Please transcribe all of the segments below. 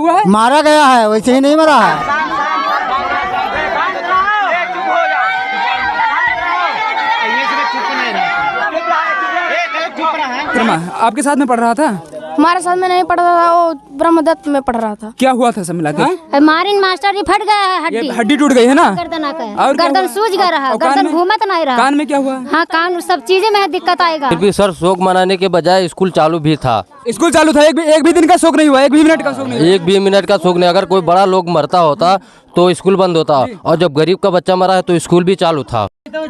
हुआ है? मारा गया है, वैसे ही नहीं मरा है। आपके साथ में पढ़ रहा था? हमारे साथ में नहीं पढ़ रहा था, वो ब्रह्मदत्त में पढ़ रहा था। क्या हुआ था सब मिला के? मारिन मास्टर जी फट गया है, हड्डी टूट गई है ना? गर्दन सूज गया रहा, गर्दन घूमत नहीं रहा। कान में क्या हुआ? हाँ, कान सब चीजें में दिक्कत आएगा। फिर भी सर शोक मनाने के बजाय स्कूल चालू भी था। स्कूल चालू था, एक भी दिन का शोक नहीं हुआ, एक भी मिनट का शोक नहीं हुआ। एक भी मिनट का शोक नहीं। अगर कोई बड़ा लोग मरता होता तो स्कूल बंद होता, और जब गरीब का बच्चा मरा है तो स्कूल भी चालू था।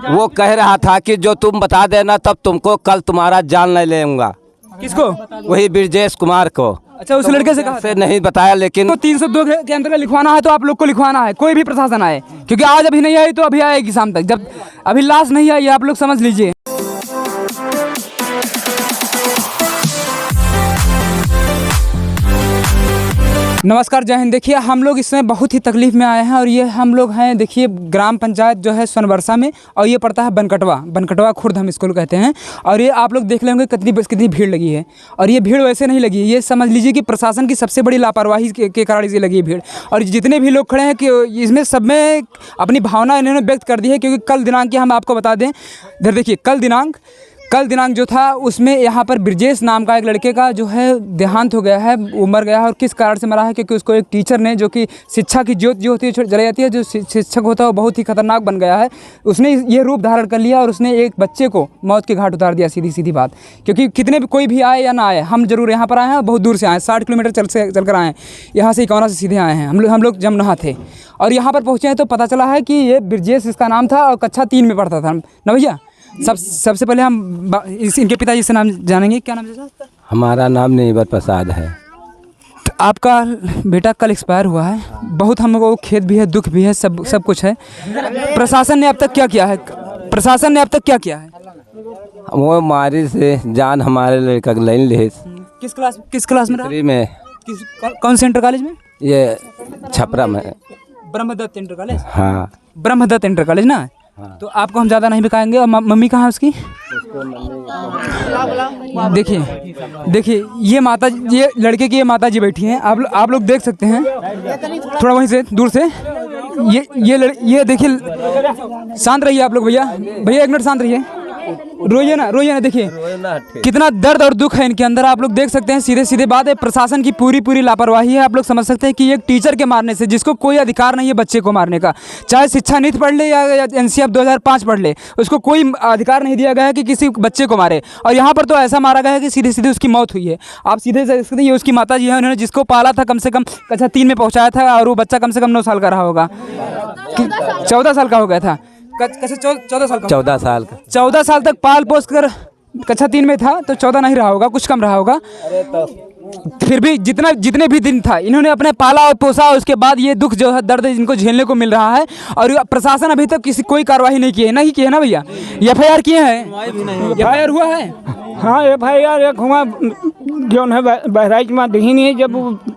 वो कह रहा था कि जो तुम बता देना तब तुमको कल तुम्हारा जान नहीं लेऊंगा। किसको? वही ब्रजेश कुमार को। अच्छा, उस लड़के से कहा से नहीं बताया, लेकिन तो 302 के अंतर्गत लिखवाना है तो आप लोग को लिखवाना है, कोई भी प्रशासन आए, क्योंकि आज अभी नहीं आई तो अभी आएगी शाम तक। जब अभी लाश नहीं आई, आप लोग समझ लीजिए। नमस्कार, जय हिंद। देखिए, हम लोग इस समय बहुत ही तकलीफ में आए हैं और ये हम लोग हैं, देखिए, ग्राम पंचायत जो है सोनबरसा में, और ये पड़ता है बनकटवा खुर्द हम इसको कहते हैं। और ये आप लोग देख लेंगे कितनी भीड़ लगी है। और ये भीड़ वैसे नहीं लगी है, ये समझ लीजिए कि प्रशासन की सबसे बड़ी लापरवाही के कारण ये लगी है भीड़। और जितने भी लोग खड़े हैं कि इसमें सब में अपनी भावना इन्होंने व्यक्त कर दी है, क्योंकि कल दिनांक की हम आपको बता दें, इधर देखिए, कल दिनांक जो था उसमें यहाँ पर ब्रजेश नाम का एक लड़के का जो है देहांत हो गया है, वो मर गया है। और किस कारण से मरा है? क्योंकि उसको एक टीचर ने, जो कि शिक्षा की ज्योत जो होती है जलाई जाती है, जो शिक्षक होता है वो बहुत ही खतरनाक बन गया है, उसने ये रूप धारण कर लिया और उसने एक बच्चे को मौत के घाट उतार दिया। सीधी बात, क्योंकि कितने भी कोई भी आए या ना आए, हम जरूर यहाँ पर आए हैं, बहुत दूर से आए, 60 किलोमीटर चल कर आए हैं, यहाँ से इकौना से सीधे आए हैं। हम लोग जमनहा थे और यहाँ पर पहुँचे हैं तो पता चला है कि ये ब्रजेश इसका नाम था और कक्षा 3 में पढ़ता था ना भैया। सबसे पहले हम इनके पिताजी से नाम जानेंगे। क्या नाम है सर? हमारा नाम नीवर प्रसाद है। तो आपका बेटा कल एक्सपायर हुआ है, बहुत हम लोगों को खेद भी है, दुख भी है, सब कुछ है। प्रशासन ने अब तक क्या किया है? वो मारी से जान हमारे लड़का ले ली। किस क्लास में? 3 में। कौन से इंटर कॉलेज में? ये छपरा में। Brahmadatt inter college. हाँ, ब्रह्मदत्त इंटर कॉलेज ना। हाँ। तो आपको हम ज़्यादा नहीं बताएंगे। और मम्मी कहाँ है उसकी? देखिए, ये लड़के की माता जी बैठी हैं, आप लोग देख सकते हैं, थोड़ा वहीं से दूर से। ये देखिए, शांत रहिए आप लोग। भैया एक मिनट शांत रहिए, रोइए ना। देखिए कितना दर्द और दुख है इनके अंदर, आप लोग देख सकते हैं। सीधे बात है, प्रशासन की पूरी लापरवाही है। आप लोग समझ सकते हैं कि एक टीचर के मारने से, जिसको कोई अधिकार नहीं है बच्चे को मारने का, चाहे शिक्षा नीति पढ़ ले या NCF 2005 पढ़ ले, उसको कोई अधिकार नहीं दिया गया है कि किसी बच्चे को मारे। और यहाँ पर तो ऐसा मारा गया है कि सीधे उसकी मौत हुई है। आप सीधे देख सकते हैं, ये उसकी माता जी है, उन्होंने जिसको पाला था, कम से कम कक्षा 3 में पहुँचाया था, और वो बच्चा कम से कम 9 साल का रहा होगा, 14 साल का हो गया था। 14 साल तक पाल पोस कर कक्षा 3 में था, तो 14 नहीं रहा होगा, कुछ कम रहा होगा। फिर भी जितने भी दिन था, इन्होंने अपने पाला और पोसा, उसके बाद ये दुख जो है, दर्द इनको झेलने को मिल रहा है। और प्रशासन अभी तक कोई कार्रवाई नहीं की है ना भैया? FIR किए हैं? FIR हुआ है? हाँ, FIR एक हुआ जो है बहराइच में दही नहीं, जब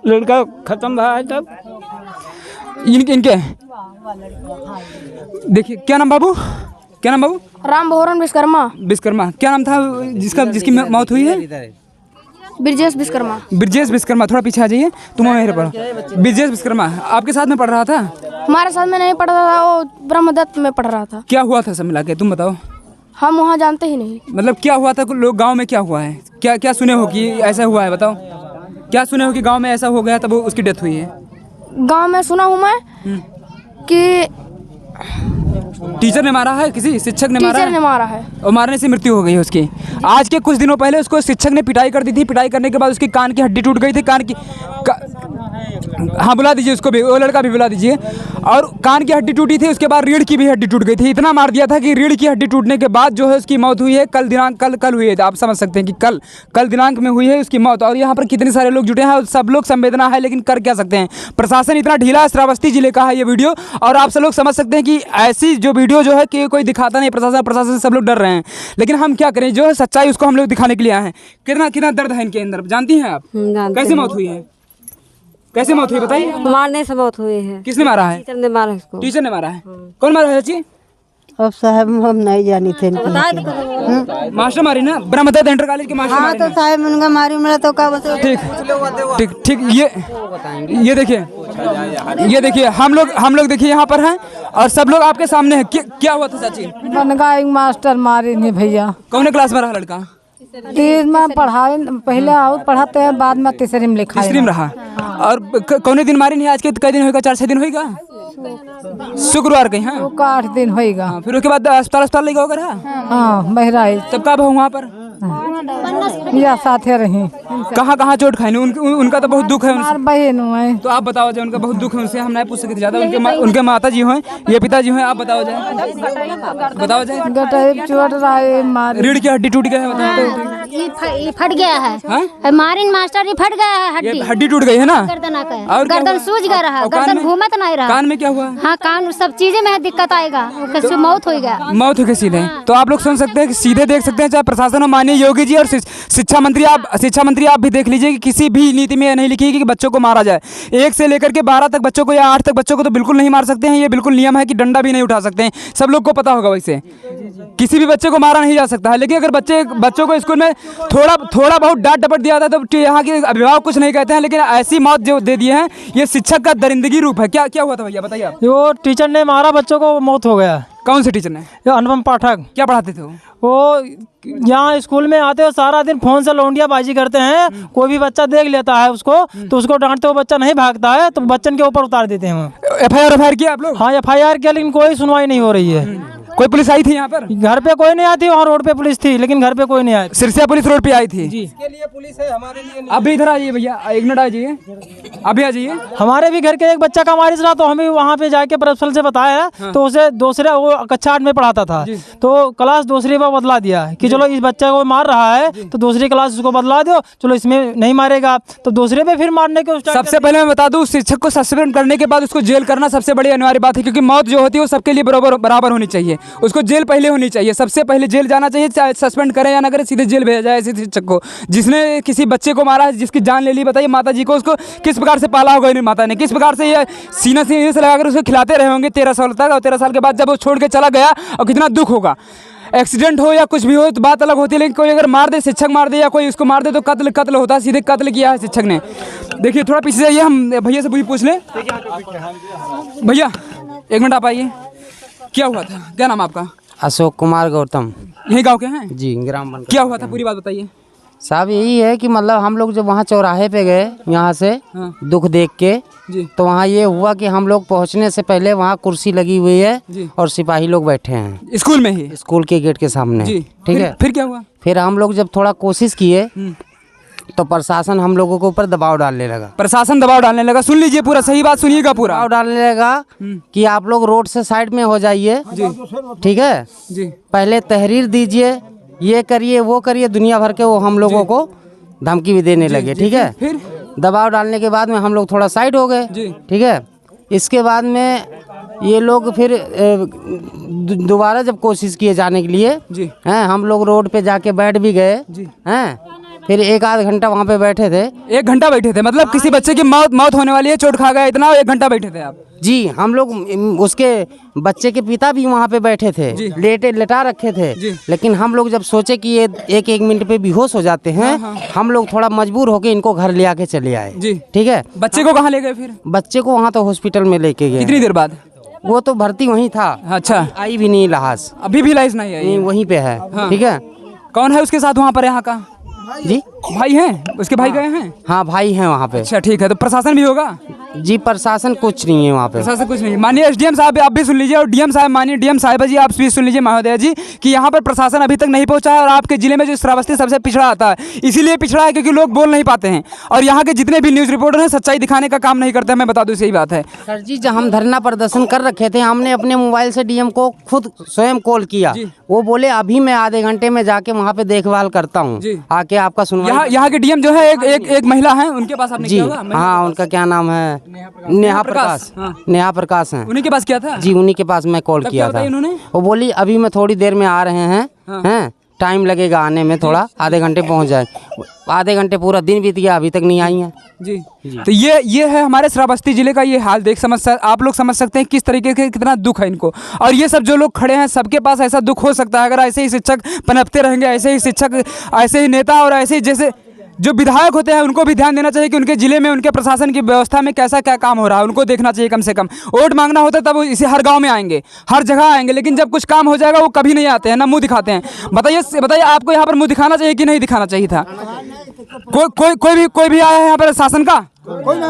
लड़का खत्म हुआ है तब इनके। देखिए, क्या नाम बाबू? राम भोरन विश्वकर्मा। क्या नाम था जिसकी मौत हुई है? ब्रजेश विश्वकर्मा। थोड़ा पीछे आ जाइए, तुम मेरे पढ़ो। ब्रजेश विश्वकर्मा आपके साथ में पढ़ रहा था? हमारे साथ में नहीं पढ़ रहा था, वो ब्रह्मदत्त में पढ़ रहा था। क्या हुआ था सब मिला के, तुम बताओ। हम वहाँ जानते ही नहीं। मतलब क्या हुआ था? लोग गाँव में क्या हुआ है, क्या सुने हो कि ऐसा हुआ है? बताओ, क्या सुने हो कि गाँव में ऐसा हो गया तब उसकी डेथ हुई है? गाँव में सुना हूँ मैं कि टीचर ने मारा है, किसी शिक्षक ने मारा है और मारने से मृत्यु हो गई है उसकी। आज के कुछ दिनों पहले उसको शिक्षक ने पिटाई कर दी थी। पिटाई करने के बाद उसकी कान की हड्डी टूट गई थी। हाँ, बुला दीजिए उसको भी, वो लड़का भी बुला दीजिए। और कान की हड्डी टूटी थी, उसके बाद रीढ़ की भी हड्डी टूट गई थी। इतना मार दिया था कि रीढ़ की हड्डी टूटने के बाद जो है उसकी मौत हुई है। कल हुई है, आप समझ सकते हैं कि कल दिनांक में हुई है उसकी मौत। और यहाँ पर कितने सारे लोग जुटे हैं, सब लोग संवेदना है, लेकिन कर क्या सकते हैं? प्रशासन इतना ढीला है। श्रावस्ती जिले का है ये वीडियो, और आप सब लोग समझ सकते हैं कि ऐसी जो वीडियो जो है कि कोई दिखाता नहीं, प्रशासन से सब लोग डर रहे हैं। लेकिन हम क्या करें, जो है सच्चाई उसको हम लोग दिखाने के लिए आए हैं। कितना दर्द है इनके अंदर, जानती हैं आप? कैसे मौत हुई है? कैसे मौत हुई बताइए? मारने से मौत हुई है। किसने मारा है? टीचर ने मारा इसको। टीचर ने मारा है? कौन मारा है चाची? अब साहब हम नहीं जानी थे इनकी। मास्टर मारी ना ब्रह्मदत्त इंटर कॉलेज के मास्टर हाँ मारी तो ना। साहब उनका मारी मेरा तो का बता। ठीक ठीक ठीक ये देखिए हम लोग देखिए यहाँ पर हैं और सब लोग आपके सामने हैं। क्या हुआ था चाची? बनगा एक मास्टर मारे नहीं भैया। कौन क्लास में रहा लड़का? तीसरी में पढ़ाए पहले और पढ़ाते हैं बाद में तीसरी में लिखा तीसरी में रहा। और कौन दिन मारी नहीं? आज के कई दिन होगा? 4-6 दिन होगा। शुक्रवार के। हाँ का 8 दिन होगा। फिर उसके बाद अस्पताल लेगा होगा रहा। हाँ बहराइच। तब कब हो वहाँ पर? या साथे रही। कहाँ चोट खाई? उनका तो बहुत दुख है उनसे। बहन है तो आप बताओ जाए, उनका बहुत दुख है उनसे हम नहीं पूछ सकते ज्यादा। उनके माता जी हैं, ये पिताजी हैं, आप बताओ जाए। गटे चोट रहा मार रीढ़ की हड्डी टूट गया है बताओ। ये फट गया है। मारिन मास्टर ये फट गया है। हड्डी टूट गई है ना? गर्दन सूज गया रहा, गर्दन घूमत नहीं रहा। कान में क्या हुआ? हाँ कान सब चीजें में दिक्कत आएगा। मौत हो गया। मौत हो गई सीधे। तो आप लोग सुन सकते हैं, सीधे देख सकते हैं। चाहे प्रशासन और माननीय योगी जी और शिक्षा मंत्री आप भी देख लीजिए कि किसी भी नीति में नहीं लिखी है कि बच्चों को मारा जाए। 1 से लेकर के 12 तक बच्चों को या 8 तक बच्चों को तो बिल्कुल नहीं मार सकते हैं। ये बिल्कुल नियम है कि डंडा भी नहीं उठा सकते हैं। सब लोग को पता होगा। वैसे किसी भी बच्चे को मारा नहीं जा सकता है। लेकिन अगर बच्चों को स्कूल में थोड़ा बहुत डांट डपट दिया था तो यहाँ के अभिभावक कुछ नहीं कहते हैं। लेकिन ऐसी मौत जो दे दिए हैं, ये शिक्षक का दरिंदगी रूप है। क्या हुआ था भैया बताइए आप? वो टीचर ने मारा बच्चों को, मौत हो गया। कौन से टीचर ने? अनुपम पाठक। क्या पढ़ाते थे वो यहाँ स्कूल में आते हो सारा दिन फोन से लौंडिया बाजी करते हैं। कोई भी बच्चा देख लेता है उसको तो उसको डांटते, वो बच्चा नहीं भागता है तो बच्चन के ऊपर उतार देते हैं। एफआईआर किया आप लोग? हाँ एफआईआर किया, लेकिन कोई सुनवाई नहीं हो रही है। कोई पुलिस आई थी यहाँ पर? घर पे कोई नहीं आई थी, वहाँ रोड पे पुलिस थी, लेकिन घर पे कोई नहीं आई। सिरसिया पुलिस रोड पे आई थी जी। इसके लिए पुलिस है, हमारे लिए नहीं। अभी इधर आइए भैया, 1 मिनट आ जाइए, अभी आ जाइए। हमारे भी घर के एक बच्चा का मारिश रहा तो हमें वहाँ पे जाके प्रिंसिपल से बताया। हाँ। तो उसे दूसरे वो कक्षा 8 में पढ़ाता था तो क्लास दूसरी पर बदला दिया कि चलो इस बच्चे को मार रहा है तो दूसरी क्लास उसको बदला दो, चलो इसमें नहीं मारेगा तो दूसरे पे फिर मारने के। सबसे पहले मैं बता दूं, शिक्षक को सस्पेंड करने के बाद उसको जेल करना सबसे बड़ी अनिवार्य बात है। क्योंकि मौत जो होती है वो सबके लिए बराबर होनी चाहिए। उसको जेल पहले होनी चाहिए, सबसे पहले जेल जाना चाहिए। चाहे सस्पेंड करें या ना करें, सीधे जेल भेजा जाए ऐसे शिक्षक को जिसने किसी बच्चे को मारा है, जिसकी जान ले ली। बताइए माता जी को उसको किस प्रकार से पाला होगा इन्हें माता ने, किस प्रकार से ये सीना से लगाकर उसको खिलाते रहे होंगे 13 साल तक। और 13 साल के बाद जब वो छोड़ के चला गया और कितना दुख होगा। एक्सीडेंट हो या कुछ भी हो तो बात अलग होती है, लेकिन कोई अगर मार दे, शिक्षक मार दे या कोई उसको मार दे तो कत्ल होता है। सीधे कत्ल किया है शिक्षक ने। देखिए थोड़ा पीछे जाइए, हम भैया से पूछ लें। भैया 1 मिनट आप आइए। क्या हुआ था? क्या नाम आपका? अशोक कुमार गौतम। यही गांव के हैं जी? ग्राम बन। क्या हुआ था पूरी बात बताइए साहब। यही है कि मतलब हम लोग जब वहाँ चौराहे पे गए यहाँ से दुख देख के जी। तो वहाँ ये हुआ कि हम लोग पहुँचने से पहले वहाँ कुर्सी लगी हुई है और सिपाही लोग बैठे हैं स्कूल में ही, स्कूल के गेट के सामने। ठीक है। फिर क्या हुआ? फिर हम लोग जब थोड़ा कोशिश किए तो प्रशासन हम लोगों के ऊपर दबाव डालने लगा। प्रशासन दबाव डालने लगा? सुन लीजिए पूरा, सही बात सुनिएगा पूरा। दबाव डालने लगा कि आप लोग रोड से साइड में हो जाइए। ठीक है जी। पहले तहरीर दीजिए, ये करिए वो करिए, दुनिया भर के वो हम लोगों को धमकी भी देने लगे। ठीक है। फिर दबाव डालने के बाद में हम लोग थोड़ा साइड हो गए। ठीक है। इसके बाद में ये लोग फिर दोबारा जब कोशिश किए जाने के लिए हैं, हम लोग रोड पे जाके बैठ भी गए हैं। फिर 1 आध घंटा वहाँ पे बैठे थे। 1 घंटा बैठे थे? मतलब किसी बच्चे की मौत होने वाली है, चोट खा गया इतना, 1 घंटा बैठे थे आप? जी। हम लोग उसके बच्चे के पिता भी वहाँ पे बैठे थे, लेटा रखे थे। लेकिन हम लोग जब सोचे कि ये 1 मिनट पे बेहोश हो जाते हैं, हम लोग थोड़ा मजबूर होके इनको घर ले आके चले आए। ठीक है। बच्चे को कहाँ ले गए फिर? बच्चे को वहाँ तो हॉस्पिटल में लेके गए। कितनी देर बाद? वो तो भर्ती वहीं था। अच्छा। आई भी नहीं लाश? अभी भी लाश नहीं आई? वहीं पे है। ठीक है। कौन है उसके साथ वहाँ पर? यहाँ का जी भाई हैं उसके? भाई गए हैं? हाँ भाई हैं वहाँ पे। अच्छा ठीक है। तो प्रशासन भी होगा? जी प्रशासन कुछ नहीं है वहाँ पे। प्रशासन कुछ नहीं। माननीय एसडीएम साहब आप भी सुन लीजिए, और डीएम साहब, माननीय डीएम साहिबा जी आप भी सुन लीजिए महोदय जी, कि यहाँ पर प्रशासन अभी तक नहीं पहुँचा है। और आपके जिले में जो श्रावस्ती सबसे पिछड़ा आता है, इसीलिए पिछड़ा है क्योंकि लोग बोल नहीं पाते हैं। और यहाँ के जितने भी न्यूज़ रिपोर्टर हैं सच्चाई दिखाने का काम नहीं करते हैं। मैं बता दूँ सही बात है सर जी। जब हम धरना प्रदर्शन कर रखे थे, हमने अपने मोबाइल से डीएम को खुद स्वयं कॉल किया। वो बोले अभी मैं आधे घंटे में जाके वहाँ पे देखभाल करता हूँ, आके आपका सुनवाई। यहाँ के डीएम जो है एक महिला है, उनके पास आपने जी हाँ, उनका क्या नाम है? नेहा प्रकाश। नेहा प्रकाश हैं। उन्हीं के पास किया था? जी उन्हीं के पास मैं कॉल किया था। उन्होंने? वो बोली अभी मैं थोड़ी देर में आ रहे हैं। टाइम लगेगा आने में, थोड़ा आधे घंटे पहुंच जाए। आधे घंटे पूरा दिन बीत गया, अभी तक नहीं आई हैं जी। तो ये है हमारे श्रावस्ती जिले का ये हाल। आप लोग समझ सकते हैं किस तरीके के कितना दुख है इनको। और ये सब जो लोग खड़े हैं सबके पास ऐसा दुख हो सकता है अगर ऐसे ही शिक्षक पनपते रहेंगे, ऐसे ही शिक्षक, ऐसे ही नेता और ऐसे ही जैसे जो विधायक होते हैं उनको भी ध्यान देना चाहिए कि उनके जिले में उनके प्रशासन की व्यवस्था में कैसा क्या काम हो रहा है, उनको देखना चाहिए कम से कम। वोट मांगना होता है तब इसे हर गांव में आएंगे, हर जगह आएंगे, लेकिन जब कुछ काम हो जाएगा वो कभी नहीं आते हैं, ना मुंह दिखाते हैं। बताइए आपको यहाँ पर मुंह दिखाना चाहिए कि नहीं दिखाना चाहिए था? कोई भी आया है यहाँ पर शासन का? कोई नहीं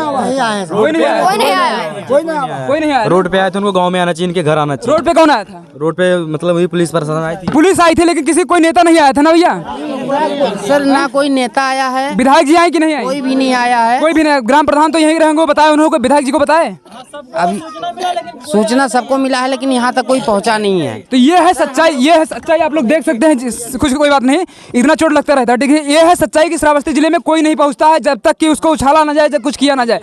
आया। रोड पे आए थे, उनको गांव में आना चाहिए, इनके घर आना चाहिए। रोड पे कौन आया था? रोड पे मतलब वही पुलिस प्रशासन आई थी। पुलिस आई थी लेकिन कोई नेता नहीं आया था ना भैया? सर ना कोई नेता आया है। विधायक जी आए कि नहीं आए? कोई भी नहीं आया है। कोई भी नहीं। ग्राम प्रधान तो यहीं रहेंगे, बताए उन्होंने, विधायक जी को बताए? अभी सूचना सबको मिला है लेकिन यहाँ तक कोई पहुँचा नहीं है। तो ये है सच्चाई, आप लोग देख सकते हैं। कुछ कोई बात नहीं, इतना चोट लगता रहता है, ठीक है। ये है सच्चाई कि श्रावस्ती जिले में कोई नहीं पहुँचता है जब तक कि उसको उछाला ना जाए, जब कुछ किया ना जाए।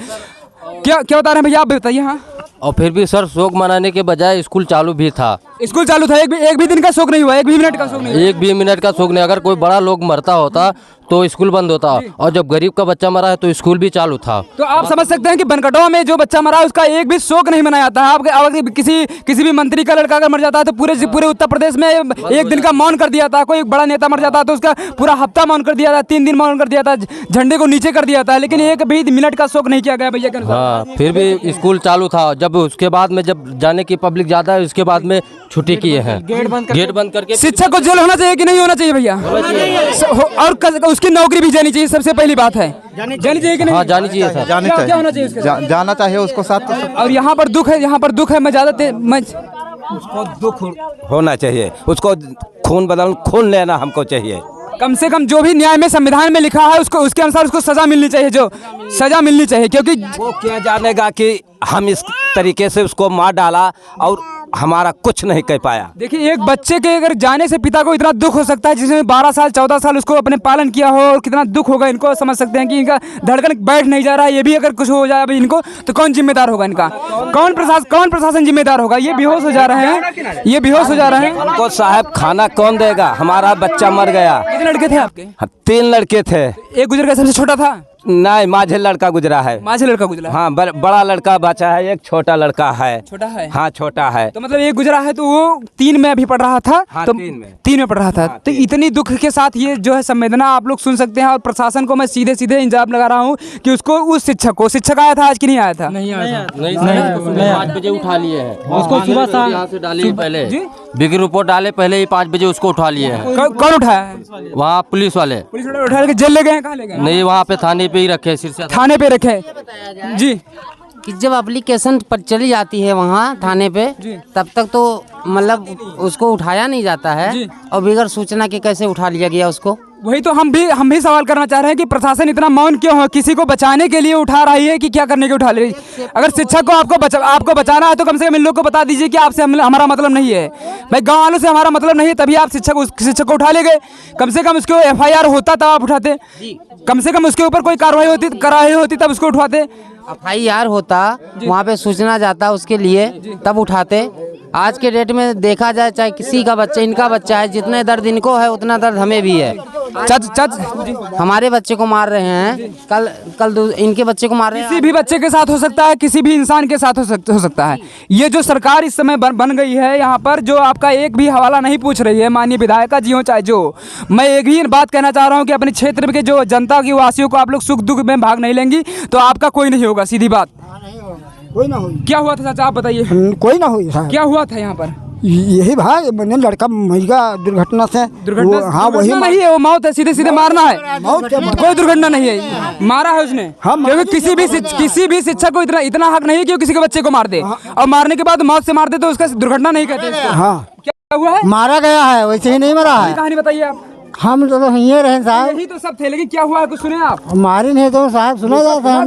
क्या बता रहे हैं भैया, आप बताइए। हाँ, और फिर भी सर शोक मनाने के बजाय स्कूल चालू भी था। स्कूल चालू था, एक भी दिन का शोक नहीं हुआ, एक भी मिनट का शोक नहीं हुआ। एक भी मिनट का शोक नहीं। अगर कोई बड़ा लोग मरता होता तो स्कूल बंद होता, और जब गरीब का बच्चा मरा है तो स्कूल भी चालू था। तो आप समझ सकते हैं कि बनकटवा में जो बच्चा मरा है उसका एक भी शोक नहीं मनाया जाता है। आप किसी भी मंत्री का लड़का अगर मर जाता है तो पूरे उत्तर प्रदेश में एक दिन का मौन कर दिया था। कोई बड़ा नेता मर जाता है तो उसका पूरा हफ्ता मौन कर दिया था, 3 दिन मौन कर दिया था, झंडे को नीचे कर दिया था, लेकिन एक भी मिनट का शोक नहीं किया गया भैया के अनुसार। हाँ, फिर भी स्कूल चालू था। जब उसके बाद में जब जाने की पब्लिक ज्यादा है उसके बाद में छुट्टी किए हैं, गेट बंद करके। शिक्षक को जेल होना चाहिए कि नहीं होना चाहिए भैया? और उसकी नौकरी भी जानी चाहिए, सबसे पहली बात है। जानी चाहिए कि नहीं? हाँ, जानी चाहिए सर। क्या होना चाहिए उसके साथ? जाना चाहिए उसको साथ। और यहाँ पर दुख है, मैं ज्यादा उसको दुख होना चाहिए, उसको खून लेना हमको चाहिए। कम से कम जो भी न्याय में संविधान में लिखा है उसको उसके अनुसार उसको सजा मिलनी चाहिए, जो सजा मिलनी चाहिए। क्योंकि वो क्या जानेगा कि हम इस तरीके से उसको मार डाला और हमारा कुछ नहीं कह पाया। देखिए, एक बच्चे के अगर जाने से पिता को इतना दुख हो सकता है, जिसने 12 साल 14 साल उसको अपने पालन किया हो, और कितना दुख होगा इनको। समझ सकते हैं कि इनका धड़कन बैठ नहीं जा रहा है। ये भी अगर कुछ हो जाए अभी इनको तो कौन जिम्मेदार होगा इनका? कौन प्रशासन जिम्मेदार होगा? ये बेहोश हो जा रहे हैं, हमको साहब खाना कौन देगा? हमारा बच्चा मर गया। कितने लड़के थे आपके? 3 लड़के थे। एक गुजर गया, सबसे छोटा था? नहीं, माझे लड़का गुजरा है। हाँ, बड़ा लड़का बचा है, एक छोटा लड़का है। छोटा है? हाँ, छोटा है। तो मतलब एक गुजरा है, तो वो 3 में अभी पढ़ रहा था। हाँ, तो 3 में पढ़ रहा था। तो इतनी दुख के साथ ये जो है संवेदना आप लोग सुन सकते हैं। और प्रशासन को मैं सीधे इल्जाम लगा रहा हूँ कि उसको उस शिक्षक आया था आज की नहीं आया था? नहीं 5 बजे उठा लिए हैं उसको। सुबह यहाँ से डाली पहले बिग रिपोर्ट डाले, पहले ही 5 बजे उसको उठा लिए हैं। कौन उठाया है? वहाँ पुलिस वाले उठा के जेल ले गए? कहाँ ले गए? नहीं, वहाँ पे थाने पे ही रखे, सिरसा थाने पे रखे जी। कि जब एप्लीकेशन पर चली जाती है वहाँ थाने पे, तब तक तो मतलब उसको उठाया नहीं जाता है, और बगैर सूचना के कैसे उठा लिया गया उसको? वही तो हम भी सवाल करना चाह रहे हैं कि प्रशासन इतना मौन क्यों है? किसी को बचाने के लिए उठा रही है कि क्या करने के उठा रही है? अगर शिक्षक को आपको बचाना है तो कम से कम इन लोग को बता दीजिए कि आपसे हमारा मतलब नहीं है भाई, गाँव वालों से हमारा मतलब नहीं है, तभी आप शिक्षक को उठा ले गए। कम से कम उसको FIR होता तब आप उठाते, कम से कम उसके ऊपर कोई कार्रवाई होती तब उसको उठवाते। FIR होता, वहाँ पे सूचना जाता उसके लिए, तब उठाते। आज के डेट में देखा जाए, चाहे किसी का बच्चा, इनका बच्चा है, जितने दर्द इनको है उतना दर्द हमें भी है। हमारे बच्चे को मार रहे हैं, कल इनके बच्चे को मार रहे हैं। किसी भी बच्चे के साथ हो सकता है, किसी भी इंसान के साथ हो सकता है। ये जो सरकार इस समय बन गई है यहाँ पर, जो आपका एक भी हवाला नहीं पूछ रही है, माननीय विधायक जी हो चाहे जो, मैं एक ही बात कहना चाह रहा हूँ कि अपने क्षेत्र के जो जनता की वासियों को आप लोग सुख दुख में भाग नहीं लेंगी तो आपका कोई नहीं होगा, सीधी बात। कोई ना हुई। क्या हुआ था चाचा, आप बताइए? कोई ना हुई साहब। क्या हुआ था यहाँ पर? यही भाई, मैंने लड़का मर गया दुर्घटना से। हाँ, वही नहीं है, वो मौत है, सीधे मारना है। कोई दुर्घटना नहीं है, मारा है उसने। क्योंकि किसी भी शिक्षक को इतना हक नहीं है कि वो किसी के बच्चे को मार दे, और मारने के बाद मौत से मार दे तो उसका दुर्घटना नहीं कहते। हाँ, क्या हुआ है? मारा गया है, वैसे ही नहीं मरा है। कहानी बताइए आप। हम तो यहीं रहे साहब। यही तो सब थे, लेकिन क्या हुआ है कुछ सुने आप? मारी नहीं तो साहब सुना जाता है।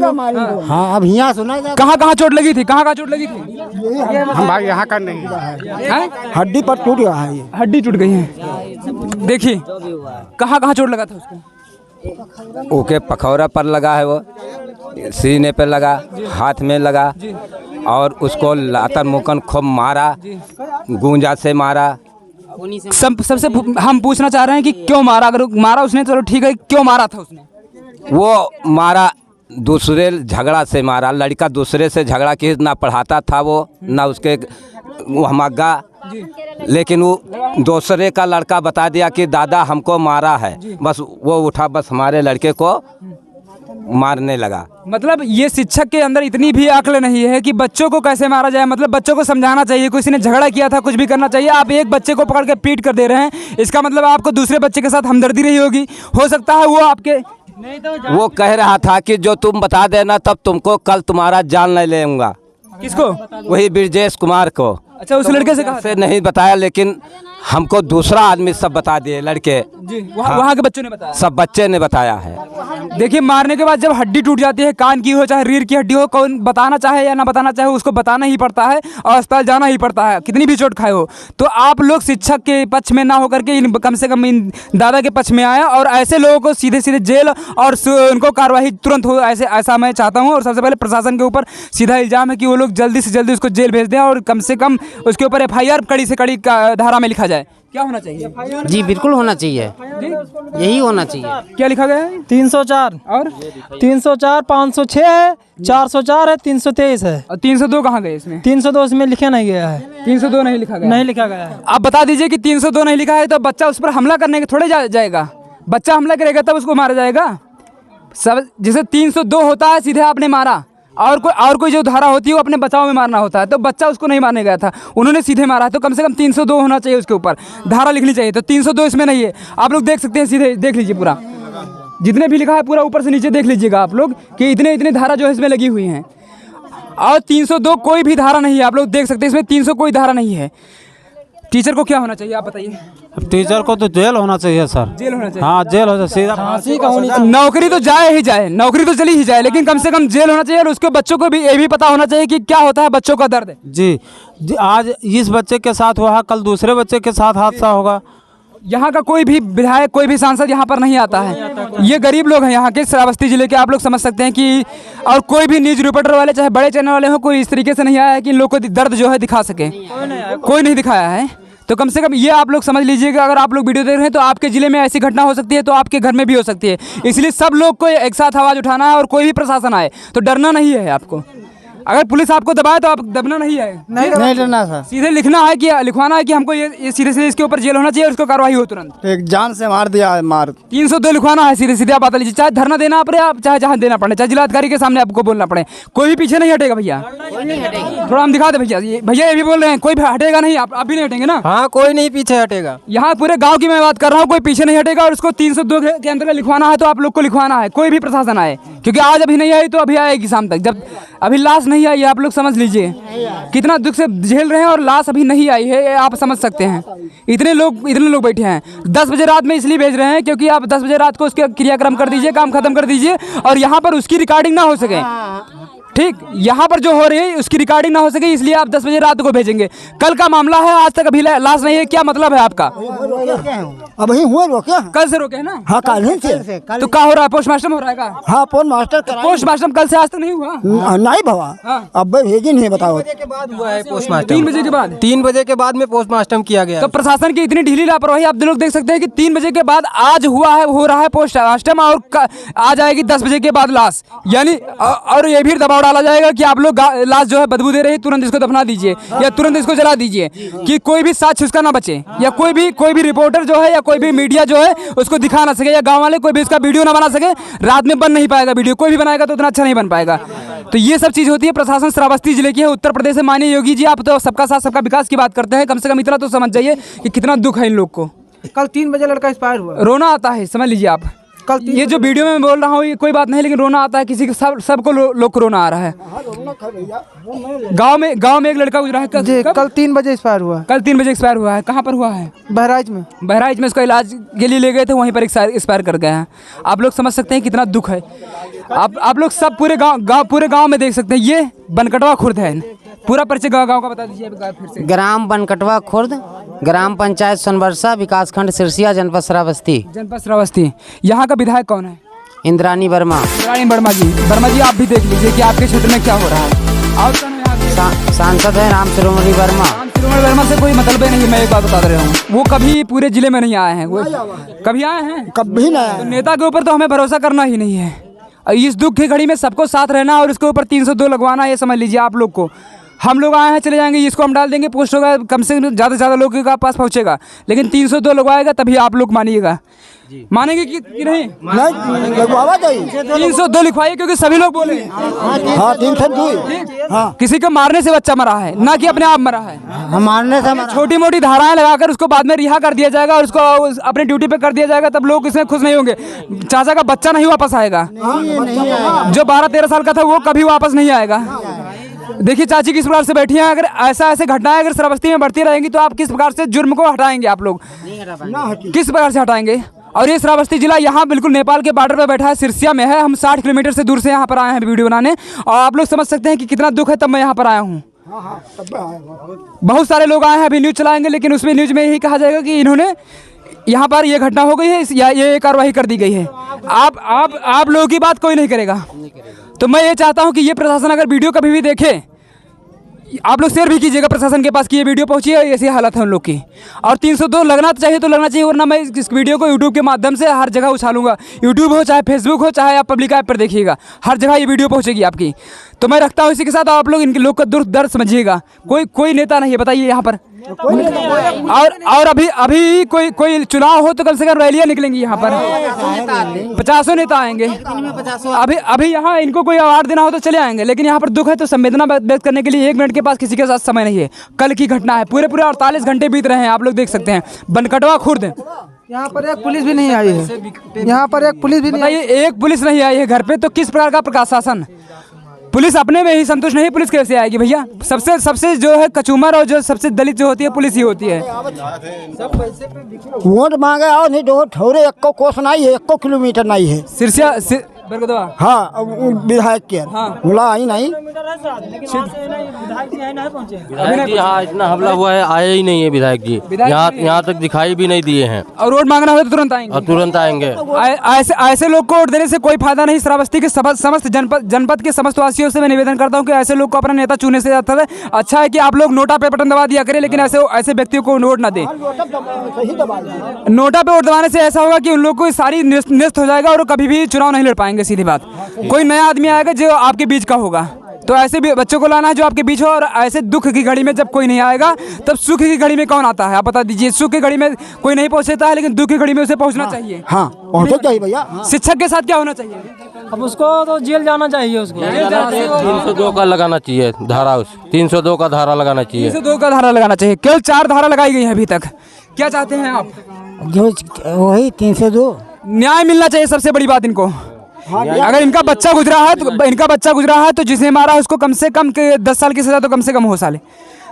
हाँ, अब यहाँ सुना जाता। कहाँ चोट लगी थी? कहाँ चोट लगी थी? हम भाई यहाँ का नहीं, हड्डी पर टूट गया है। ये हड्डी टूट गई है। देखिए कहाँ चोट लगा था उसको? ओके, पखौरा पर लगा है, वो सीने पे लगा, हाथ में लगा, और उसको लातर मुकन खूब मारा, गूंजा से मारा, सबसे हम पूछना चाह रहे हैं कि क्यों मारा? अगर मारा उसने चलो ठीक है, क्यों मारा था उसने? वो मारा दूसरे झगड़ा से मारा, लड़का दूसरे से झगड़ा की, ना पढ़ाता था वो, ना उसके वो मग्गा, लेकिन वो दूसरे का लड़का बता दिया कि दादा हमको मारा है, बस वो उठा, बस हमारे लड़के को मारने लगा। मतलब ये शिक्षक के अंदर इतनी भी अक्ल नहीं है कि बच्चों को कैसे मारा जाए। मतलब बच्चों को समझाना चाहिए, किसी ने झगड़ा किया था, कुछ भी करना चाहिए। आप एक बच्चे को पकड़ के पीट कर दे रहे हैं, इसका मतलब आपको दूसरे बच्चे के साथ हमदर्दी रही होगी। हो सकता है वो आपके वो कह रहा था कि जो तुम बता देना तब तुमको कल तुम्हारा जान नहीं लेऊंगा। किसको? वही ब्रजेश कुमार को। अच्छा, उस लड़के से कहा? से नहीं बताया, लेकिन हमको दूसरा आदमी सब बता दिए, लड़के जी, वहाँ के बच्चों ने बताया, सब बच्चे ने बताया है। देखिए, मारने के बाद जब हड्डी टूट जाती है, कान की हो चाहे रीढ़ की हड्डी हो, कौन बताना चाहे या ना बताना चाहे उसको बताना ही पड़ता है और अस्पताल जाना ही पड़ता है, कितनी भी चोट खाए हो। तो आप लोग शिक्षक के पक्ष में ना होकर के कम से कम इन दादा के पक्ष में आए और ऐसे लोगों को सीधे सीधे जेल और उनको कार्रवाई तुरंत हो, ऐसा मैं चाहता हूँ। और सबसे पहले प्रशासन के ऊपर सीधा इल्जाम है कि वो लोग जल्दी से जल्दी उसको जेल भेज दें और कम से कम उसके ऊपर FIR कड़ी से कड़ी धारा में लिखा जाए। क्या होना चाहिए? जी बिल्कुल होना चाहिए, यही होना चाहिए। क्या लिखा गया है? 304 और 304 506 है, 404 है, 323 है। और 302 कहाँ गए इसमें? 302 इसमें लिखा नहीं गया है। 302 नहीं लिखा गया? नहीं लिखा गया है। आप बता दीजिए कि 302 नहीं लिखा है तो बच्चा उस पर हमला करने के थोड़े जाएगा। बच्चा हमला करेगा तब उसको मारा जाएगा। सब जैसे 302 होता है सीधे आपने मारा, और कोई जो धारा होती है वो अपने बचाव में मारना होता है, तो बच्चा उसको नहीं मारने गया था, उन्होंने सीधे मारा है। तो कम से कम 302 होना चाहिए, उसके ऊपर धारा लिखनी चाहिए। तो 302 इसमें नहीं है। आप लोग देख सकते हैं, सीधे देख लीजिए, पूरा जितने भी लिखा है पूरा ऊपर से नीचे देख लीजिएगा आप लोग कि इतने धारा जो है इसमें लगी हुई हैं। और 302 कोई भी धारा नहीं है, आप लोग देख सकते हैं इसमें 300 कोई धारा नहीं है। टीचर को क्या होना चाहिए आप बताइए? टीचर को तो जेल होना चाहिए सर। जेल होना चाहिए? हाँ, जेल हो, सीधा फांसी का होनी चाहिए। नौकरी तो जाए ही जाए, नौकरी तो चली ही जाए, लेकिन कम से कम जेल होना चाहिए। और उसके बच्चों को भी ये भी पता होना चाहिए कि क्या होता है बच्चों का दर्द। जी, आज इस बच्चे के साथ हुआ, कल दूसरे बच्चे के साथ हादसा होगा। यहाँ का कोई भी विधायक, कोई भी सांसद यहाँ पर नहीं आता है। ये गरीब लोग हैं यहाँ के, श्रावस्ती जिले के। आप लोग समझ सकते हैं कि और कोई भी न्यूज़ रिपोर्टर वाले चाहे बड़े चैनल वाले हो, कोई इस तरीके से नहीं आया है कि इन लोग को दर्द जो है दिखा सके। कोई नहीं दिखाया है। तो कम से कम ये आप लोग समझ लीजिएगा, अगर आप लोग वीडियो देख रहे हैं तो आपके ज़िले में ऐसी घटना हो सकती है तो आपके घर में भी हो सकती है। इसलिए सब लोग को एक साथ आवाज़ उठाना है और कोई भी प्रशासन आए तो डरना नहीं है आपको। अगर पुलिस आपको दबाए तो आप दबना नहीं है, नहीं डरना सर। सीधे लिखना है कि लिखवाना है कि हमको ये सीधे सीधे इसके ऊपर जेल होना चाहिए और उसको कार्रवाई हो तुरंत। एक जान से मार दिया है, मार 302 लिखवाना है सीधे सीधे। आप बता लीजिए, चाहे धरना देना पड़े, आप चाहे जहाँ देना पड़े, चाहे जिलाधिकारी के सामने आपको बोलना पड़े, कोई भी पीछे नहीं हटेगा भैया। थोड़ा हम दिखा दे भैया, भैया ये भी बोल रहे हैं कोई हटेगा नहीं। आप भी नहीं हटेंगे ना? हाँ, कोई नहीं पीछे हटेगा। यहाँ पूरे गाँव की मैं बात कर रहा हूँ, कोई पीछे नहीं हटेगा। और उसको 302 के अंतर्गत लिखवाना है तो आप लोग को लिखवाना है, कोई भी प्रशासन आए, क्योंकि आज अभी नहीं आई तो अभी आएगी शाम तक। जब अभी लाश नहीं आई, आप लोग समझ लीजिए कितना दुख से झेल रहे हैं और लाश अभी नहीं आई है, आप समझ सकते हैं। इतने लोग बैठे हैं। 10 बजे रात में इसलिए भेज रहे हैं क्योंकि आप 10 बजे रात को उसके क्रियाक्रम कर दीजिए, काम खत्म कर दीजिए और यहाँ पर उसकी रिकॉर्डिंग ना हो सके। ठीक, यहाँ पर जो हो रही है उसकी रिकॉर्डिंग ना हो सके, इसलिए आप 10 बजे रात को भेजेंगे। कल का मामला है, आज तक अभी लाश नहीं है, क्या मतलब है आपका? अभी हुए रोके, कल से रोके है ना? हाँ, कल ही से। तो क्या हो रहा है? पोस्टमार्टम हो रहा है का? हाँ, पोस्टमास्टर। पोस्टमार्टम कल से आज तक नहीं हुआ? नहीं भवा, अब भेजी नहीं, बताओ। 3 बजे के बाद 3 बजे के बाद में पोस्टमार्टम किया गया। तो प्रशासन की इतनी ढीली लापरवाही आप लोग देख सकते हैं कि 3 बजे के बाद आज हुआ है, हो रहा है पोस्टमार्टम और आ जाएगी 10 बजे के बाद लाश। यानी और ये भी दबाव डाला जाएगा कि आप लोग लाश जो है बदबू दे रही है, तुरंत इसको दफना दीजिए या तुरंत इसको जला दीजिए, कि कोई भी साक्ष्य उसका ना बचे, या कोई भी रिपोर्टर जो है या कोई भी मीडिया जो है उसको दिखा ना सके, या गांव वाले कोई भी इसका वीडियो ना बना सके। रात में बन नहीं पाएगा वीडियो, कोई भी बनाएगा तो उतना अच्छा नहीं बन पाएगा। तो ये सब चीज़ होती है। प्रशासन श्रावस्ती जिले की है, उत्तर प्रदेश से। माननीय योगी जी, आप तो सबका साथ सबका विकास की बात करते हैं, कम से कम इतना तो समझ जाइए कि कितना दुख है इन लोग को। कल 3 बजे लड़का एक्सपायर हुआ। रोना आता है, समझ लीजिए आप। कल ये जो वीडियो में बोल रहा हूँ ये कोई बात नहीं, लेकिन रोना आता है किसी को, सबको लोग को रोना आ रहा है। गांव में एक लड़का गुजरा है कल 3 बजे एक्सपायर हुआ। कल 3 बजे एक्सपायर हुआ है। कहाँ पर हुआ है? बहराइच में। बहराइच में इसको इलाज के लिए ले गए थे, वहीं पर एक्सपायर कर गए हैं। आप लोग समझ सकते हैं कितना दुख है। आप लोग सब पूरे गाँव में देख सकते हैं। ये बनकटवा खुर्द है। पूरा परिचय गाँव का बता दीजिए फिर से। ग्राम बनकटवा खुर्द, ग्राम पंचायत सोनबरसा, विकासखंड सिरसिया, जनपद श्रावस्ती। यहाँ का विधायक कौन है? इंद्रानी वर्मा। इंद्रानी वर्मा जी आप भी देख लीजिए कि आपके क्षेत्र में क्या हो रहा है। और सांसद है राम शिरोमणि वर्मा। कुंवर वर्मा से कोई मतलब ही नहीं, मैं एक बात बता रहा हूँ। वो कभी पूरे जिले में नहीं आए हैं, वो कभी आए हैं? कभी नहीं। तो नेता के ऊपर तो हमें भरोसा करना ही नहीं है। इस दुख की घड़ी में सबको साथ रहना और उसके ऊपर 302 लगवाना, ये समझ लीजिए आप लोग को। हम लोग आए हैं, चले जाएंगे, इसको हम डाल देंगे, पोस्ट होगा, कम से कम ज़्यादा से ज़्यादा लोगों के पास पहुँचेगा, लेकिन 302 लगवाएगा तभी आप लोग मानिएगा। मानेंगे कि नहीं? नहीं लगवावा चाहिए। 302 लिखवाइए, क्योंकि सभी लोग बोले हाँ 302। हाँ, किसी को मारने से बच्चा मरा है, ना कि अपने आप मरा है। मारने से छोटी मोटी धाराएं लगाकर उसको बाद में रिहा कर दिया जाएगा और उसको अपनी ड्यूटी पे कर दिया जाएगा, तब लोग इसमें खुश नहीं होंगे। चाचा का बच्चा नहीं वापस आएगा, जो 12-13 साल का था वो कभी वापस नहीं आएगा। देखिए चाची किस प्रकार से बैठी हैं। अगर ऐसे घटनाएं अगर श्रावस्ती में बढ़ती रहेंगी तो आप किस प्रकार से जुर्म को हटाएंगे? आप लोग किस प्रकार से हटाएंगे? और ये श्रावस्ती जिला यहाँ बिल्कुल नेपाल के बॉर्डर पर बैठा है, सिरसिया में है। हम 60 किलोमीटर से दूर से यहाँ पर आए हैं वीडियो बनाने, और आप लोग समझ सकते हैं कि कितना दुख है, तब मैं यहाँ पर आया हूँ। बहुत सारे लोग आए हैं, अभी न्यूज़ चलाएंगे, लेकिन उसमें न्यूज़ में यही कहा जाएगा कि इन्होंने यहाँ पर ये घटना हो गई है या ये कार्रवाई कर दी गई है। आप लोगों की बात कोई नहीं करेगा। तो मैं ये चाहता हूँ कि ये प्रशासन अगर वीडियो कभी भी देखे, आप लोग शेयर भी कीजिएगा प्रशासन के पास कि ये वीडियो पहुंची है, ऐसी हालत है उन लोग की। और 302 लगना चाहिए तो लगना चाहिए, वरना मैं इस वीडियो को यूट्यूब के माध्यम से हर जगह उछालूंगा। यूट्यूब हो चाहे फेसबुक हो चाहे आप पब्लिक ऐप पर देखिएगा, हर जगह ये वीडियो पहुंचेगी आपकी। तो मैं रखता हूँ इसी के साथ, आप लोग इनके लोग का दुख दर्द समझिएगा। कोई नेता नहीं है, बताइए यहाँ पर। और अभी कोई चुनाव हो तो कम से कम रैलियाँ निकलेंगी यहाँ पर, 50 नेता आएंगे। अभी यहाँ इनको कोई अवार्ड देना हो तो चले आएंगे, लेकिन यहाँ पर दुख है तो संवेदना व्यक्त करने के लिए 1 मिनट के पास किसी के साथ समय नहीं है। कल की घटना है, पूरे 48 घंटे बीत रहे हैं, आप लोग देख सकते हैं। बनकटवा खुर्द यहाँ पर एक पुलिस भी नहीं आई है, यहाँ पर एक पुलिस भी नहीं। बताइए, एक पुलिस नहीं आई है घर पे, तो किस प्रकार का प्रशासन? पुलिस अपने में ही संतुष्ट नहीं, पुलिस कैसे आएगी भैया? सबसे जो है कचूमर और जो सबसे दलित जो होती है, पुलिस ही होती है। वोट मांगे और नहीं दो ठोरे, 1 कोस नहीं है, 1 किलोमीटर नहीं है सिरसिया हाँ विधायक के बोला आई नहीं। विधायक जी हाँ इतना हमला हुआ है, आए ही नहीं है विधायक जी, यहाँ तक दिखाई भी नहीं दिए हैं। और वोट मांगना हो तो तुरंत आएंगे, तुरंत आएंगे। ऐसे लोग को वोट देने से कोई फायदा नहीं। श्रावस्ती के समस्त जनपद के समस्त वासियों से मैं निवेदन करता हूँ कि ऐसे लोग को अपना नेता चुनने से अच्छा है कि आप लोग नोटा पे बटन दबा दिया करें, लेकिन ऐसे व्यक्तियों को वोट ना दें। नोटा पे वोट दबाने से ऐसा होगा कि उन लोग को सारी निस्त हो जाएगा और कभी भी चुनाव नहीं लड़ पाएंगे। सीधी बात, कोई नया आदमी आएगा जो आपके बीच का होगा। तो ऐसे भी बच्चों को लाना है जो आपके बीच हो, और ऐसे दुख की घड़ी में जब कोई नहीं आएगा तब सुख की घड़ी में कौन आता है? आप बता दीजिए। सुख की घड़ी में कोई नहीं पहुंचता है, लेकिन दुख की घड़ी में उसे पहुंचना चाहिए। हाँ पहुंचना चाहिए भैया। शिक्षक के साथ क्या होना चाहिए? अब उसको तो जेल जाना चाहिए, उसको 302 का लगाना चाहिए धारा, 302 का धारा लगाना चाहिए, 302 का धारा लगाना चाहिए। केवल 4 धारा लगाई गई है अभी तक। क्या चाहते हैं आप? जो वही 302 न्याय मिलना चाहिए, सबसे बड़ी बात इनको। अगर इनका बच्चा गुजरा है तो जिसे मारा उसको कम से कम 10 साल की सजा तो कम से कम हो साले।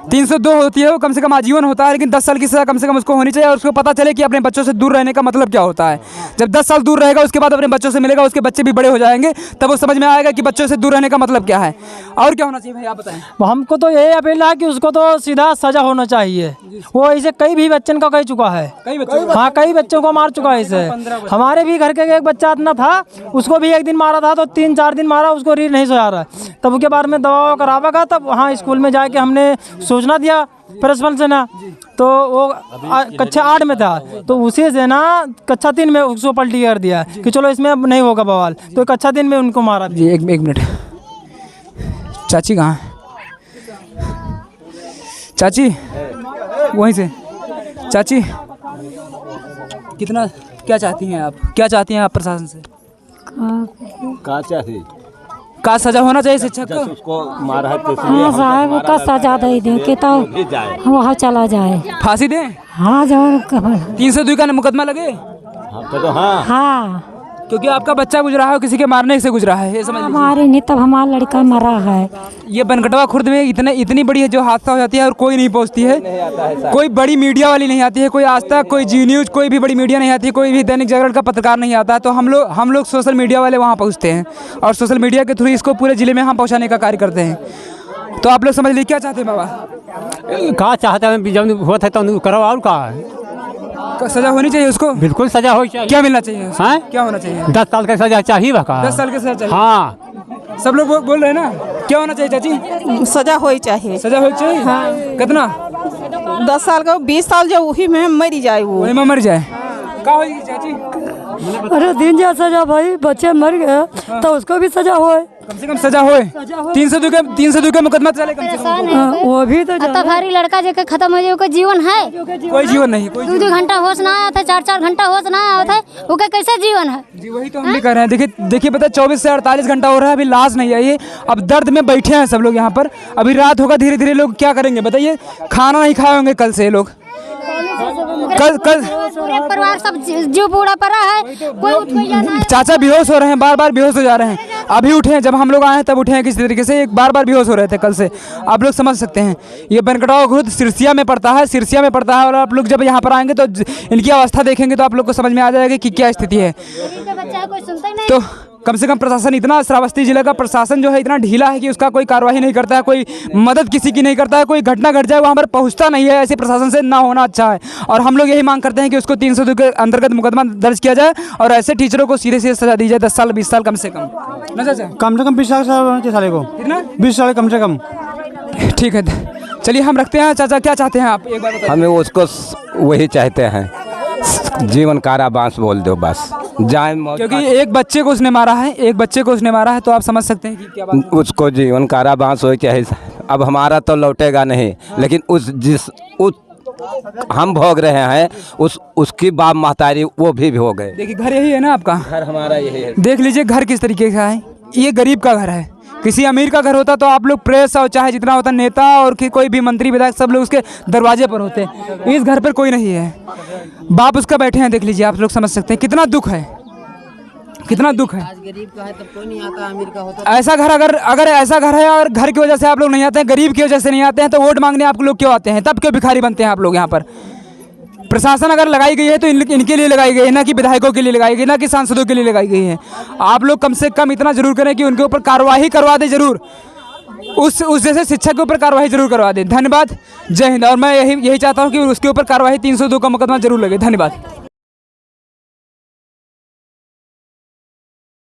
302 होती है वो कम से कम आजीवन होता है, लेकिन 10 साल की सजा कम से कम उसको होनी चाहिए, और उसको पता चले कि अपने बच्चों से दूर रहने का मतलब क्या होता है। जब 10 साल दूर रहेगा उसके बाद अपने बच्चों से मिलेगा, उसके बच्चे भी बड़े हो जाएंगे, तब वो समझ में आएगा कि बच्चों से दूर रहने का मतलब क्या है। और क्या होना चाहिए भाई आप बताएं? हमको तो यही अपील है कि उसको तो सीधा सजा होना चाहिए। वो ऐसे कई भी बच्चों का कह चुका है, हाँ कई बच्चों को मार चुका है इसे। हमारे भी घर के एक बच्चा इतना था, उसको भी एक दिन मारा था, तो 3-4 दिन मारा, उसको रीढ़ नहीं सोया रहा। तब उसके बाद में दवा करावेगा, तब वहाँ स्कूल में जाके हमने सूचना दिया प्रिंसिपल से ना, तो वो कक्षा 8 में था, तो उसी से ना कक्षा 3 में उसको पलटी कर दिया कि चलो इसमें अब नहीं होगा बवाल, तो कक्षा 3 में उनको मारा। जी एक मिनट, चाची कहाँ है? चाची वहीं से। चाची कितना क्या चाहती हैं आप? क्या चाहती हैं आप प्रशासन से? का सजा होना चाहिए शिक्षक को? उसको मारा है हाँ साहब का सजा दे दें कि तो वहाँ चला जाए, फांसी दें। हाँ जो 302 का मुकदमा लगे। हाँ क्योंकि आपका बच्चा गुजरा है, किसी के मारने से गुजरा है, ये समझ लीजिए। हमारे नहीं, तब हमारा लड़का मरा है। ये बनकटवा खुर्द में इतनी बड़ी है जो हादसा हो जाती है और कोई नहीं पहुंचती है, कोई बड़ी मीडिया वाली नहीं आती है, कोई आज तक, कोई जी न्यूज़, कोई भी बड़ी मीडिया नहीं आती है, कोई भी दैनिक जागरण का पत्रकार नहीं आता है। तो हम लोग सोशल मीडिया वाले वहाँ पहुँचते हैं और सोशल मीडिया के थ्रू इसको पूरे ज़िले में हम पहुँचाने का कार्य करते हैं। तो आप लोग समझ लीजिए क्या चाहते हैं बाबा? कहा चाहते हैं जब होता है तो करो, और कहा सजा होनी चाहिए उसको। बिल्कुल सजा हो चाहिए। क्या मिलना चाहिए? हाँ? क्या होना चाहिए? 10 साल का सजा चाहिए। 10 साल की सजा चाहिए। हाँ सब लोग बोल रहे हैं ना। क्या होना चाहिए चाची? सजा होनी चाहिए। सजा होनी चाहिए। हाँ। कितना? 10 साल का 20 साल जो वही में मर जाए वो वही में मर जाए का होगी चाची? अरे दिन जा सजा भाई, बच्चे मर गए तो उसको भी सजा होए, कम से कम सजा होए। 302 के मुकदमा चले कम से कम। वो भी तो अतः भारी लड़का जेके खत्म हो जाए, कोई जीवन है? कोई जीवन नहीं। 2 घंटा होश ना आया था, 4 घंटा होश ना आया था, वो कैसे जीवन है? जी वही तो हम भी कर रहे हैं। देखिए पता 24 से 48 घंटा हो रहा है, अभी लाश नहीं आई है। अब दर्द में बैठे हैं सब लोग यहाँ पर। अभी रात होगा, धीरे धीरे लोग क्या करेंगे बताइए? खाना नहीं खाए होंगे कल से लोग। कल परिवार सब जीव पूरा पड़ा है, कोई उठ नहीं जाना है। चाचा बेहोश हो रहे हैं, बार बार बेहोश हो जा रहे हैं। अभी उठे हैं, जब हम लोग आए हैं तब उठे हैं किसी तरीके से, एक बार बेहोश हो रहे थे कल से। आप लोग समझ सकते हैं। ये बनकटाव खुद सिरसिया में पड़ता है और आप लोग जब यहाँ पर आएंगे तो इनकी अवस्था देखेंगे तो आप लोग को समझ में आ जाएगा कि क्या स्थिति है। तो कम से कम प्रशासन इतना, श्रावस्ती जिले का प्रशासन जो है इतना ढीला है कि उसका कोई कार्रवाई नहीं करता है, कोई मदद किसी की नहीं करता है। कोई घटना घट जाए वहाँ पर पहुँचता नहीं है। ऐसे प्रशासन से ना होना अच्छा है। और हम लोग यही मांग करते हैं कि उसको 302 के अंतर्गत मुकदमा दर्ज किया जाए और ऐसे टीचरों को सीधे सीधे सजा दी जाए, 10 साल 20 साल कम से कम। कम से कम 20 साल को, कितना? 20 साल कम से कम। ठीक है, चलिए हम रखते हैं। चाचा क्या चाहते हैं आप, एक बार बताइए। हमें उसको वही चाहते हैं, जीवन कारावास बोल दो बस, जाए। क्योंकि एक बच्चे को उसने मारा है, तो आप समझ सकते हैं कि क्या बात। उसको जीवन कारावास हो चाहे। अब हमारा तो लौटेगा नहीं, लेकिन हम भोग रहे हैं, उसकी बाप महतारी वो भी हो गए। देखिए घर यही है ना आपका? घर हमारा यही है। देख लीजिए घर किस तरीके का है। ये गरीब का घर है। किसी अमीर का घर होता तो आप लोग प्रेस और चाहे जितना होता नेता और कोई भी मंत्री विधायक सब लोग उसके दरवाजे पर होते। इस घर पर कोई नहीं है। बाप उसका बैठे हैं, देख लीजिए, आप लोग समझ सकते हैं कितना दुख है, कितना दुख है। आज गरीब का है तो कोई नहीं आता, अमीर का होता। ऐसा घर अगर ऐसा घर है और घर की वजह से आप लोग नहीं आते हैं, गरीब की वजह से नहीं आते हैं, तो वोट मांगने आप लोग क्यों आते हैं? तब क्यों भिखारी बनते हैं आप लोग यहाँ पर? प्रशासन अगर लगाई गई है तो इनके लिए लगाई गई है, ना कि विधायकों के लिए लगाई गई, ना कि सांसदों के लिए लगाई गई है। आप लोग कम से कम इतना जरूर करें कि उनके ऊपर कार्रवाई करवा दें, जरूर उस जैसे शिक्षक के ऊपर कार्रवाई जरूर करवा दें। धन्यवाद, जय हिंद। और मैं यही चाहता हूँ कि उसके ऊपर कार्रवाई 302 का मुकदमा जरूर लगे। धन्यवाद।